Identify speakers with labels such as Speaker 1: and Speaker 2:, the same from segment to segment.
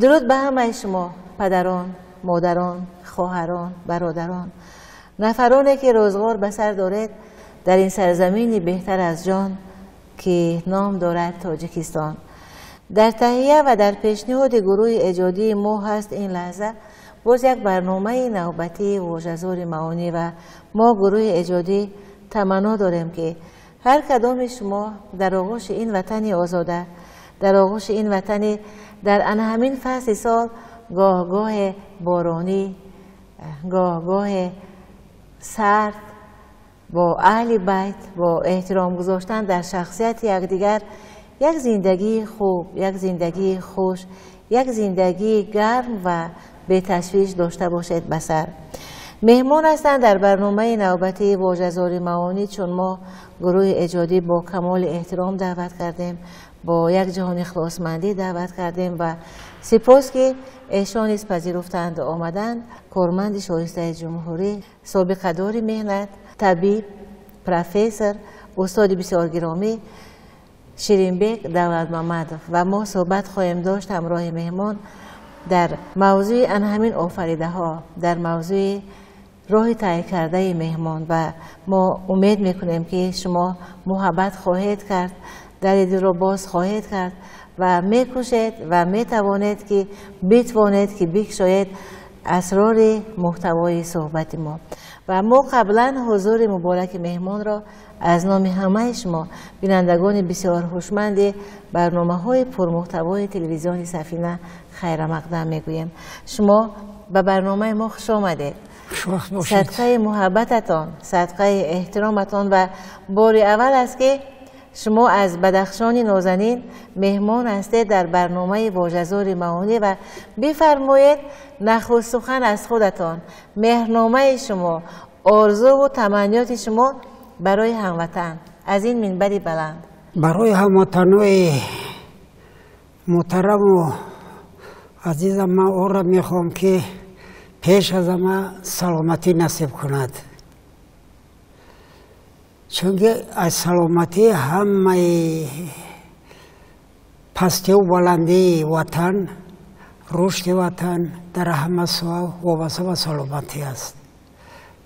Speaker 1: درود به همه شما پدران، مادران، خواهران، برادران، نفرانی که روزگار به سر دارید در این سرزمینی بهتر از جان که نام دارد تاجیکستان. در تهیه و در پیشنهاد گروه ایجادی ما هست این لحظه باز یک برنامه نوبتی واژه‌زار معانی و ما گروه ایجادی تمنا داریم که هر کدام شما در آغوش این وطن آزاده، در آغوش این وطن در همین فصل سال گاه بارانی، گاه سرد، با اهل بیت، با احترام گذاشتن در شخصیت یکدیگر یک زندگی خوب، یک زندگی خوش، یک زندگی گرم و به تشویش داشته باشید بسر. مهمان هستند در برنامه نوبتی واژه‌زار معانی، چون ما گروه ایجادی با کمال احترام دعوت کردیم، با یک جهان اخلاصمندی دعوت کردیم و سپاس که ایشان نیز پذیرفتند آمدند. کارمند شایسته جمهوری، سابقه دار مهنت، طبیب، پروفسور، استاد بسیار گرامی شیرینبک دولتمامدov و ما صحبت خواهیم داشت همراه مهمان در موضوع همین آفریده ها، در موضوع راه طی کرده مهمان و ما امید میکنیم که شما محبت خواهید کرد، دل را باز خواهید کرد و میکوشید و میتوانید که بتوانید که بکشاید اسرار محتوای صحبت ما. و ما قبلا حضور مبارک مهمان را از نام همه شما بینندگان بسیار هوشمند برنامه‌های پرمحتوای تلویزیون سفینه خیر مقدم میگوییم. شما به برنامه ما خوش آمدید. صدقه محبتتان، صدقه احترامتان و بار اول است که شما از بدخشان نازنین مهمان هستید در برنامه واژه‌زار معانی و بفرمایید نخست سخن از خودتان، مهرنامه شما، آرزو و تمنیات شما برای هموطن از این منبری بلند.
Speaker 2: برای هموطنای محترم و عزیزم من او را میخوام که پیش از همه سلامتی نصیب کند، چون از سلامتی همه پستی و بلندی وطن، رشد وطن در همه سوال وابسته به سلامتی است.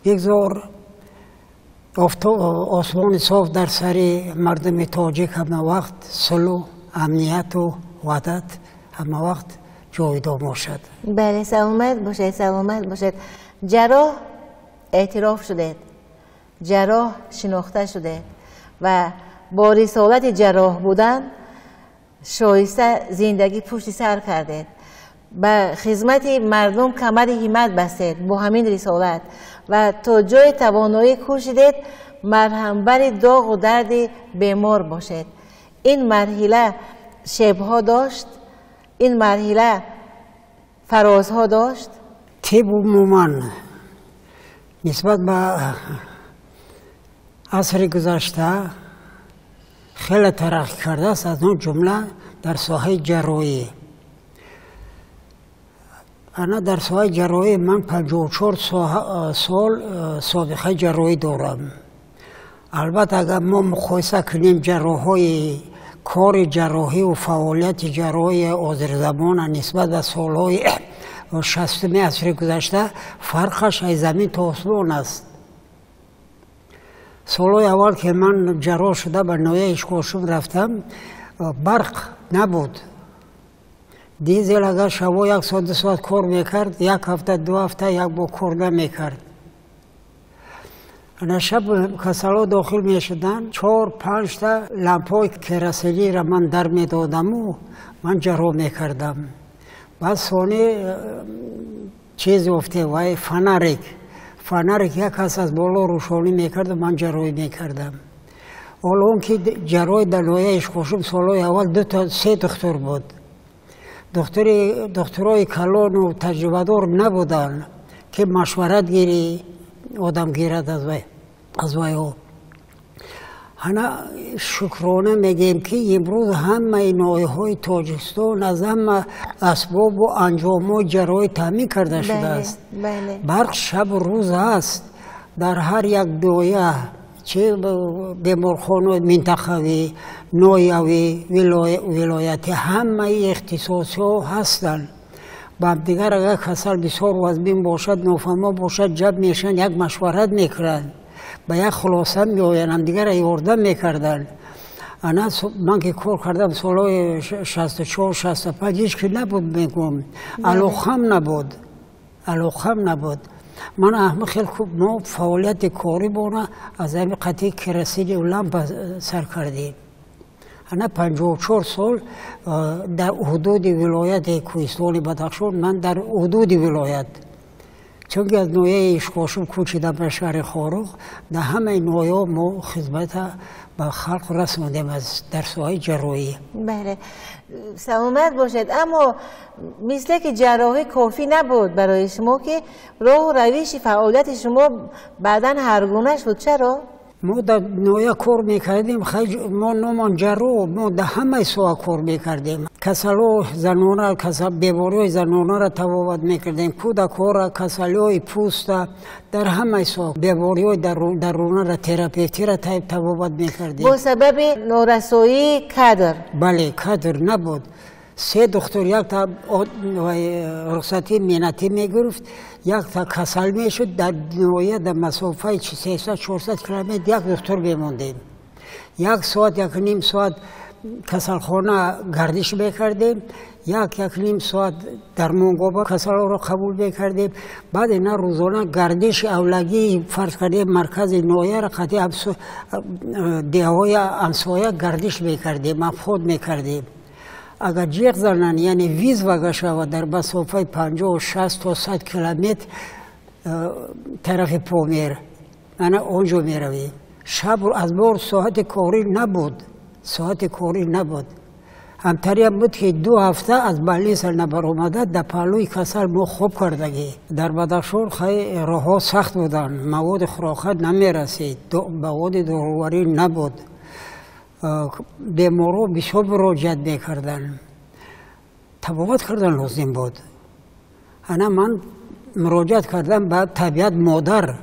Speaker 2: بگذار آسمان صاف در سر مردم تاجیک همه وقت صلح، امنیت و وحدت همه وقت جاودان باشد.
Speaker 1: بله، سلامت باشید، سلامت باشید. جراح اعتراف شدید، جراح شناخته شده و با رسالت جراح بودن شایسته زندگی پشت سر کردید، به خدمت مردم کمر همت بستید با همین رسالت و تا جای توانایی کوشیدید مرهمبر داغ و درد بیمار باشید. این مرحله شبها داشت، این مرحله فرازها داشت.
Speaker 2: طب عموماً نسبت به عصر گذشته خیلی ترقی کرده است، از اون جمله در ساحه جراحی. انا در ساحه جراحی من 54 سال سابقه جراحی دارم. البته اگر ما مقایسه کنیم جراحای کار جراحی و فعالیت جراحی آذرزمان نسبت به سالهای 60 عصر گذشته، فرقش از زمین تا آسمان است. سالهای اول که من جراح شده به نایه اشکاشم رفتم، برق نبود. دیزل اگر شبا 1 ساعت 2 ساعت کار میکرد، 1 هفته 2 هفته یک با کار نمیکرد. شب کسلا داخل میشدن، 4-5 تا لامپای کراسنی را من در میدادم و من جراح میکردم. بعد ثانی چیز افته وای فنریک یک کس از بالا روشانی میکرد و من جراحی میکردم. حالا اون که جراحی در نایه اشکاشم سالهای اول 2 تا 3 دکتر بود. دکترای کلان و تجربه دار نبودن که مشورت گیری آدم گیرد از وی ها. حالا شکرانه میگیم که امروز همه نایه های تاجیکستان از همه اسباب و انجام جراحی تامین کرده شده است. برق شب روز است در هر یک نایه، چه بیمارخانه منطقوی، نایوی، ولایتی، همه اختصاصی ها هستند. با همدیگر اگر کسل بسیار وزبین باشد نافهما باشد جمع میشن یک مشورت میکنند به یک خلاصه میآیند همدیگر را یاردن میکردند. انا من که کار کردم سالهای 64 65 هیچ که نبود میگم علاقم نبود. من احمد خیلی خوب ما فعالیت کاری بونه از همین قطعی کرسیل و لامپ سر کردیم. انا 54 سال در حدود ولایت کوهستان بدخشان من در حدود ولایت چون که از نوعه اشکاشم کوچیدم به شهر خاروق در همه نوعه ما خدمت به خلق رسوندیم از در ساحه جراحی.
Speaker 1: بله سلامت باشد. اما مثل که جراحی کافی نبود برای شما که راه و روش فعالیت شما بعداً هرگونه شد. چرا؟
Speaker 2: ما در نوعه کار میکردیم ما نمان جراح ما در همه ساحه کار میکردیم. کسلو زنانه بیماری زنانه را تبابت میکردیم. کودک‌ها را کسل‌های پوست در همه ساحه بیماری درونه را تراپیوتی را تبابت میکردیم.
Speaker 1: با سبب نارسایی کادر.
Speaker 2: بله کادر نبود. 3 دکتر یک تا رخصتی مینتی میگرفت یک تا کسل میشد در نوعه در مسافه 300 400 کیلومتر یک دکتر بماندیم. 1 ساعت 1.5 ساعت کسلخانه گردش میکردیم. 1.5 ساعت در مونگابا کسل را قبول میکردیم. بعد اینا روزانه گردش اولگی فرض کردیم مرکز نوعه را قطعی دیهای همسایه گردش میکردیم مفهود میکردیم. اگر جیغ زنن یعنی ویز وگه شود در مسافه 50 60 تا 100 کیلومتر طرف پامیر انا اونجا میرویم. شب از بار ساعت کاری نبود. همطوری بود که 2 هفته از بلیس نبر اومده در پهلوی کسل ما خوب کردگی. در بدخشان خیلی راه ها سخت بودن، مواد خوراک نمیرسید، مواد داروری نبود. بیمارا بسیار مراجعت میکردن، تبابت کردن لازم بود. انا من مراجعت کردم به طبیعت مادر.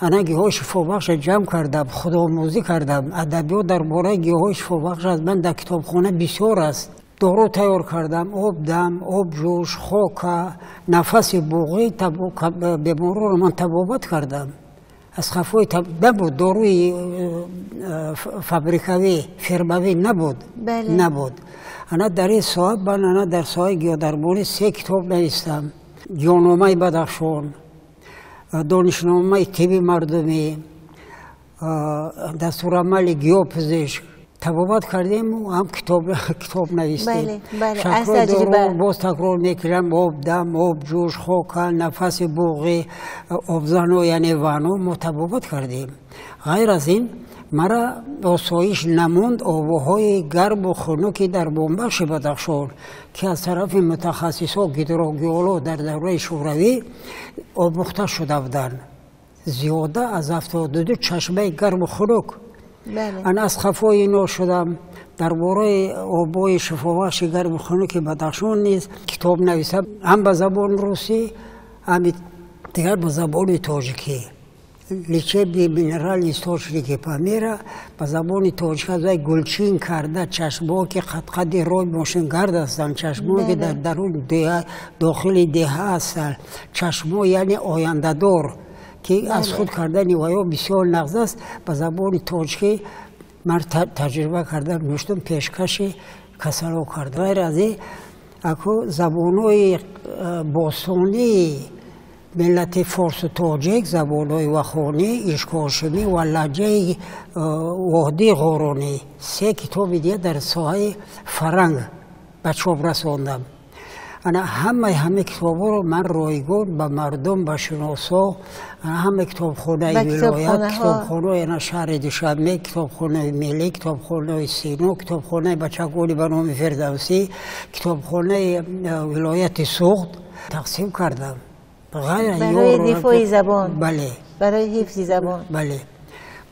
Speaker 2: انا گیاه شفابخش جمع کردم، خودآموزی کردم. ادبیات درباره گیاه شفابخش از من در کتابخانه بسیار است. دارو تیار کردم، آب دم، آب جوش، خاک، نفس بوغی بیمارا رو من تبابت کردم. از خفای نبود، داروی فابریکوی فرموی نبود.
Speaker 1: بله.
Speaker 2: نبود. انا در این ساعت انا در ساعت گیاه درباره 3 کتاب نوشتم. گیاهنامه بدخشان، دانشنامه طب مردمی، دستورالعمل گیاه پزشک تبابت کردیم و هم کتاب نوشتیم.
Speaker 1: بله از تجربه
Speaker 2: باز تکرار میکردم. آب دم، آب جوش، خاک، نفس بوغی، آبزنو یعنی وانو ما تبابت کردیم. غیر از این مرا آسایش نموند آبهای گرم و خنکی در بنبخش بدخشان که از طرف متخصصان گیدروگیولوژ در دوره شوروی آموخته شده بودند. زیاده از 72 چشمه گرم و خنک. من از خفای اینا شدم. درباره آبهای شفابخش گرم و خنک بدخشان نیز کتاب نویسم، هم به زبان روسی هم دیگر به زبان تاجیکی. لچبی مینرال істочники پامیر به زبان تاجیک از گلچین کرده چشم‌ها که قد روی ماشین گرد هستند، چشم‌ها که در درون داخل دیه هستند، چشم‌ها یعنی آینده دار که از خود کردن ویا بسیار نغز است. به زبان تاجیکی من تجربه کردم، نوشتم، پیشکش کسلو کردم. غیر از این اکو زبان‌های باستانی ملت فارس و تاجیک، زبان‌های وخانی، اشکاشمی و لهجه وادی غورانی 3 کتاب دیگه در ساحه فرنگ به چاپ رساندم. انا همه کتاب‌ها رو من رایگان به مردم به شناسا، همه کتابخانه ولایت، کتابخانه شهر دوشنبه، کتابخانه ملی، کتابخانه سینو، کتابخانه بچگانی به نام فردوسی، کتابخانه ولایت سوخت تقسیم کردم.
Speaker 1: برای دفاع زبان.
Speaker 2: بله.
Speaker 1: برای حفظ زبان.
Speaker 2: بله.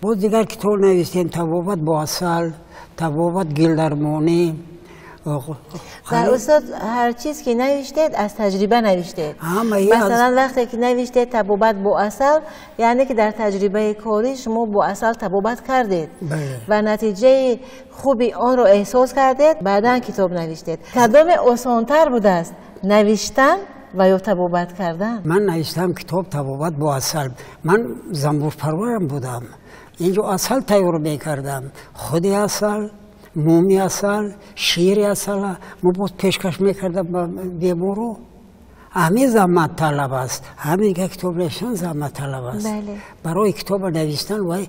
Speaker 2: باز دیگر کتاب نوشتیم، تبابت با عسل، تبابت گلدرمانی.
Speaker 1: و استاد هر چیز که نوشتید از تجربه نوشتید. مثلا وقتی که نوشتید تبابت با عسل یعنی که در تجربه کاری شما با عسل تبابت کردید.
Speaker 2: بله.
Speaker 1: و نتیجه خوبی آن رو احساس کردید، بعدا کتاب نوشتید. کدام آسان‌تر بوده است، نوشتن و یا طبابت کردن؟
Speaker 2: من نوشتم کتاب طبابت با عسل. من زنبور پرورم بودم، اینجا عسل تیار میکردم، خودی عسل، مومی عسل، شیر عسل ما بود پیشکش میکردم بیمارو. همین زحمت طلب است، همین که کتاب نوشتن زحمت طلب است.
Speaker 1: بله.
Speaker 2: برای کتاب نوشتن و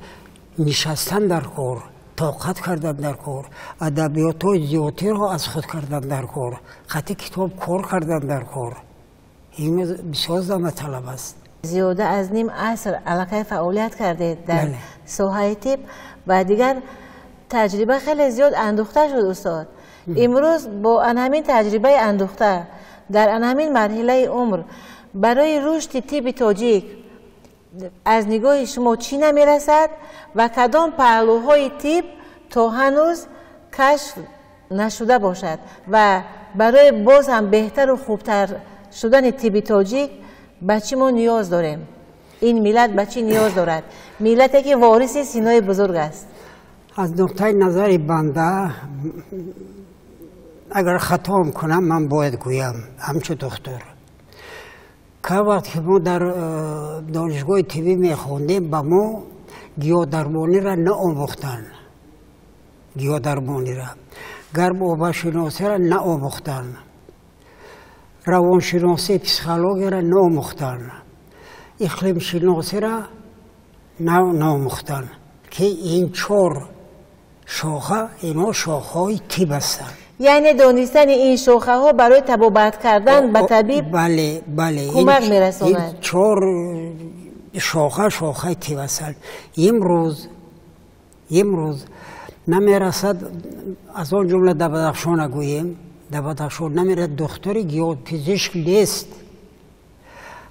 Speaker 2: نشستن در کار، طاقت کردن در کار، ادبیات های زیادی را از خود کردن در کار، خطی کتاب کار کردن در کار، این بسیار زحمت طلب است.
Speaker 1: زیاده از نیم عصر علاقه فعالیت کرده در
Speaker 2: بله.
Speaker 1: ساحه طب و دیگر تجربه خیلی زیاد اندوخته شد استاد. امروز با همین تجربه اندوخته در همین مرحله عمر برای رشد طب تاجیک از نگاه شما چی نمیرسد و کدام پهلوهای طب تا هنوز کشف نشده باشد و برای باز هم بهتر و خوبتر شدن طب تاجیک به چی ما نیاز داریم؟ این ملت به چی نیاز دارد؟ ملتی که وارث سینای بزرگ است.
Speaker 2: از نقطه نظر بنده اگر خطا کنم من باید گویم همچه دکتر که وقتی ما در دانشگاه طبی میخوندیم به ما گیاهدرمانی را نآموختن، گیاهدرمانی را، گرم آبشناسی را نآموختن، روانشناسی پسیکولوژی را نآموختن، اقلیم شناسی را نآموختن که این 4 شاخه اینا شاخه های طب هستند.
Speaker 1: یعنی دانستن این شاخه ها برای طبابت کردن به طبیب
Speaker 2: بله بله
Speaker 1: کمک میرساند.
Speaker 2: این 4 شاخه طب هستند. امروز نمیرسد، از آن جمله در بدخشان گوییم، در بدخشان نمیرسد دکتر گیاه پزشک نیست.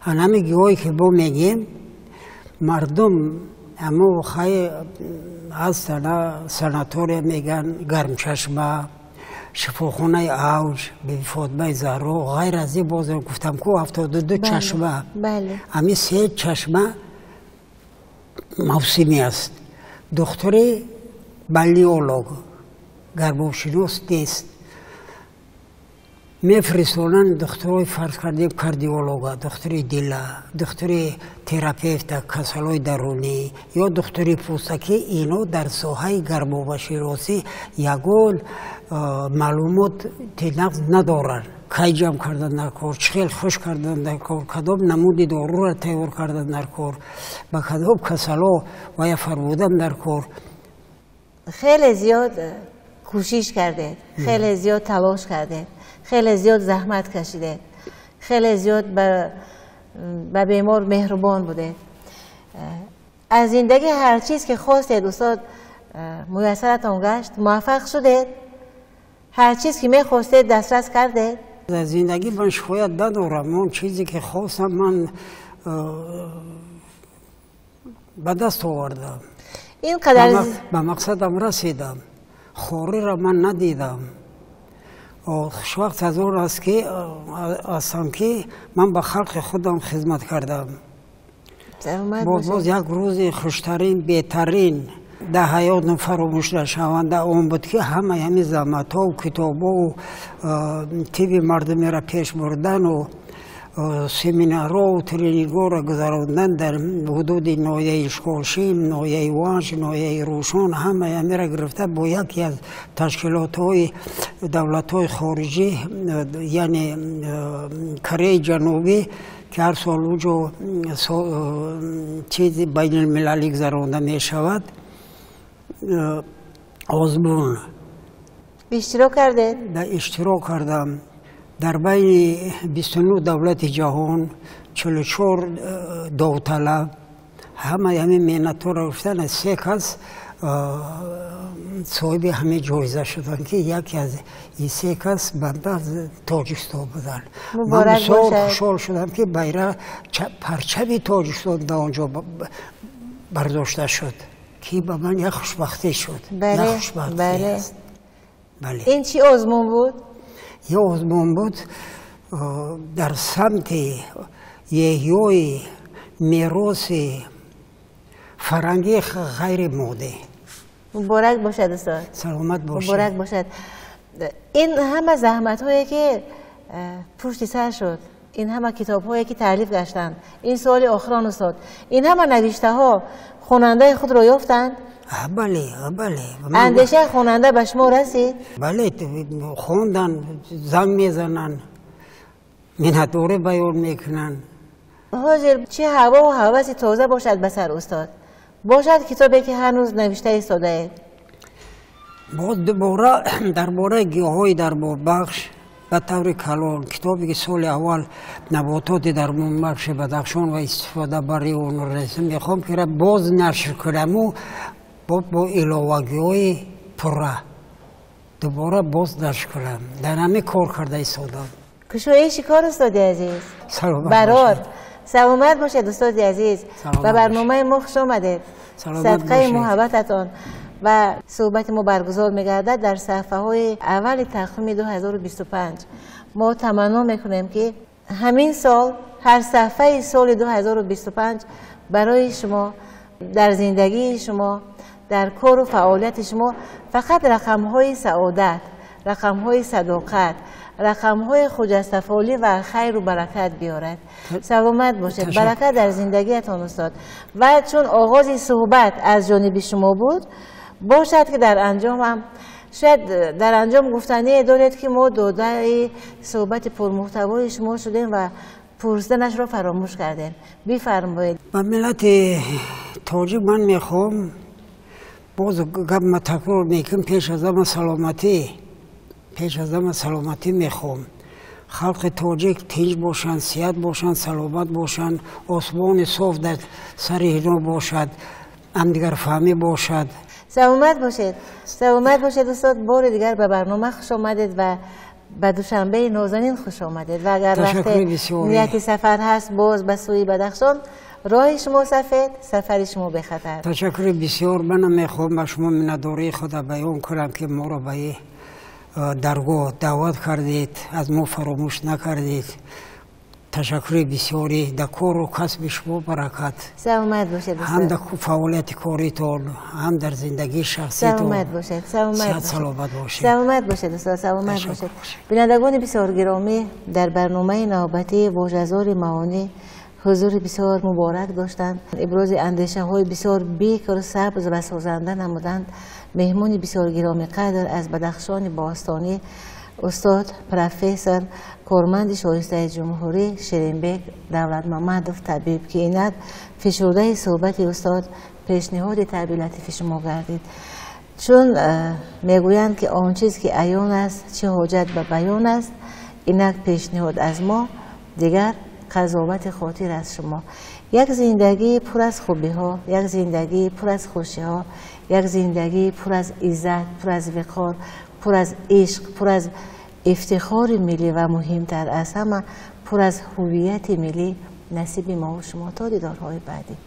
Speaker 2: همین گیاهی که با میگیم مردم اما خیلی هستن، سناتوریوم میگن، گرمچشمه، شفاخانه اوج، بی فاطمه زهرا، غیر از این باز گفتم که 72 چشمه.
Speaker 1: بله.
Speaker 2: همین 3 چشمه موسمی است. دکتر بالیولوگ گرمشناس نیست. میفرستونن دکترای فرض کردیم کاردیولوگا، دکتر دل، دکتر تراپیوت کسلای درونی یا دکتر پوستکی، اینو در ساحه گرمابشناسی یگان معلومات نقض ندارن. کی جمع کردن در کار، چخیل خوش کردن در کار، کدام نمودی دارو را تیار کردن در کار، با کدام کسلا و یا فرمودن در کار.
Speaker 1: خیلی زیاد کوشش کرده، خیلی زیاد تلاش کرده، خیلی زیاد زحمت کشیده، خیلی زیاد به بیمار مهربان بوده. از زندگی هر چیز که خواستید استاد میسرتان گشت، موفق شدید؟ هر چیز که میخواستید دسترس کردید؟
Speaker 2: در زندگی من شکایت ندارم. اون چیزی که خواستم من به دست آوردم،
Speaker 1: اینقدر
Speaker 2: به مقصدم رسیدم، خوری را من ندیدم. خوشوقت از اون است که هستم که من به خلق خودم خدمت کردم. باز یک روز خوشترین بهترین در حیاتم فراموش نشونده اون بود که همه همین زحمت ها و کتاب ها و طب مردمی را پیش بردن و سمینارها و ترینینگ‌ها را گذراندن در حدود ناحیه اشکالشیم، ناحیه وانج، ناحیه روشن، همه همه را گرفته با یکی از تشکیلات های دولت های خارجی، یعنی کره جنوبی که هر سال اونجا چیزی بین المللی گذرانده می شود، آزمون
Speaker 1: اشتراک کرده؟
Speaker 2: اشتراک کردم. در بین 29 دولت جهان 44 داوطلب همه محنت را گفتن. 3 کس صاحب همه جایزه شدن که یکی از این 3 کس بنده از تاجیکستان بودن. من بسیار خوشحال شدم که بیرق پرچم تاجیکستان در آنجا برداشته شد که به من یک خوشبختی شد.
Speaker 1: بله.
Speaker 2: بله.
Speaker 1: بله. این چی آزمون بود؟
Speaker 2: یه آزمون بود در سمت یحیای میراث فرنگی غیر ماده.
Speaker 1: مبارک باشد استاد.
Speaker 2: سلامت باشد.
Speaker 1: مبارک باشد. این همه زحمت هایی که پشت سر شد این همه کتاب هایی که تالیف گشتند، این سوال آخران استاد، این همه نوشته ها خواننده خود را یافتند؟
Speaker 2: بله بله.
Speaker 1: اندیشه خواننده به شما رسید؟
Speaker 2: بله خوندن، زنگ میزنن، منحدوره بیان میکنن.
Speaker 1: حاضر چه هوا و هوس تازه باشد به سر استاد، باشد کتابی که هنوز نوشته ایستاده اید.
Speaker 2: باز دوباره درباره گیاهای دربار بخش به طور کلان کتابی که سال اول نباتات در بخش بدخشان و استفاده برای اون رسم میخوام که باز نشر کنم و با علاوگی های پره دوباره باز نشر کنم. در همه کار کرده ایستادم.
Speaker 1: کشوی شکار استاد عزیز. برار سلامت باشید استاد عزیز و برنامه ما خوش آمدید. صدقه محبتتان و صحبت ما برگزار می‌گردد در صفحه های اول تقویم 2025. ما تمنا میکنیم که همین سال هر صفحه سال 2025 برای شما در زندگی شما در کار و فعالیت شما فقط رقم‌های سعادت، رقم‌های صداقت، رقم‌های خجستفالی و خیر و برکت بیارد. سلامت باشید، برکت در زندگیتان استاد. و چون آغاز صحبت از جانب شما بود، باشد که در انجام هم شاید در انجام گفتنی دارید که ما داده صحبت پرمحتوای شما شدیم و پرسیدنش را فراموش کردیم. بفرمایید.
Speaker 2: با ملت تاجیک من میخوام باز گپ تکرار میکنم، پیش از همه سلامتی میخوام. خلق تاجیک تیج باشند، صحت باشند، سلامت باشند، آسمان صاف در سر اینا باشد، همدیگر فهمی باشد.
Speaker 1: سلامت باشید. سلامت باشید استاد. بار دیگر به برنامه خوش آمدید و به دوشنبه نازنین خوش آمدید. و اگر وقت نیت سفر هست باز به سوی بدخشان، راه شما سفید، سفر شما به خطر.
Speaker 2: تشکر بسیار. منم میخوام به شما مننداری خدا بیان کنم که ما را به درگاه دعوت کردید، از ما فراموش نکردید. تشکر بسیاری. در کار و کسب شما برکت.
Speaker 1: سلامت باشید.
Speaker 2: هم در فعالیت کاریتون، هم در زندگی شخصیتون.
Speaker 1: سلامت باشید.
Speaker 2: سلامت باشید.
Speaker 1: سلامت باشید استاد. سلامت باشید. بینندگان بسیار گرامی، در برنامه نوبتی واژه‌زار معانی حضور بسیار مبارک داشتند. ابراز اندیشه های بسیار بیکر، سبز و سازنده نمودند. مهمون بسیار گرامی قدر از بدخشان باستانی استاد پروفسور کارمند شایسته جمهوری شیرینبگ دولت محمدوف طبیب که اینک فشرده صحبت استاد پیشنهاد طبیب لطیف شما گردید. چون میگویند که آن چیز که عیان است چه حاجت به بیان است، اینک پیشنهاد از ما، دیگر قضاوت خاطر از شما. یک زندگی پر از خوبی ها، یک زندگی پر از خوشی ها، یک زندگی پر از عزت، پر از وقار، پر از عشق، پر از افتخار ملی و مهمتر از همه پر از هویت ملی نصیب ما و شما تا دیدارهای بعدی.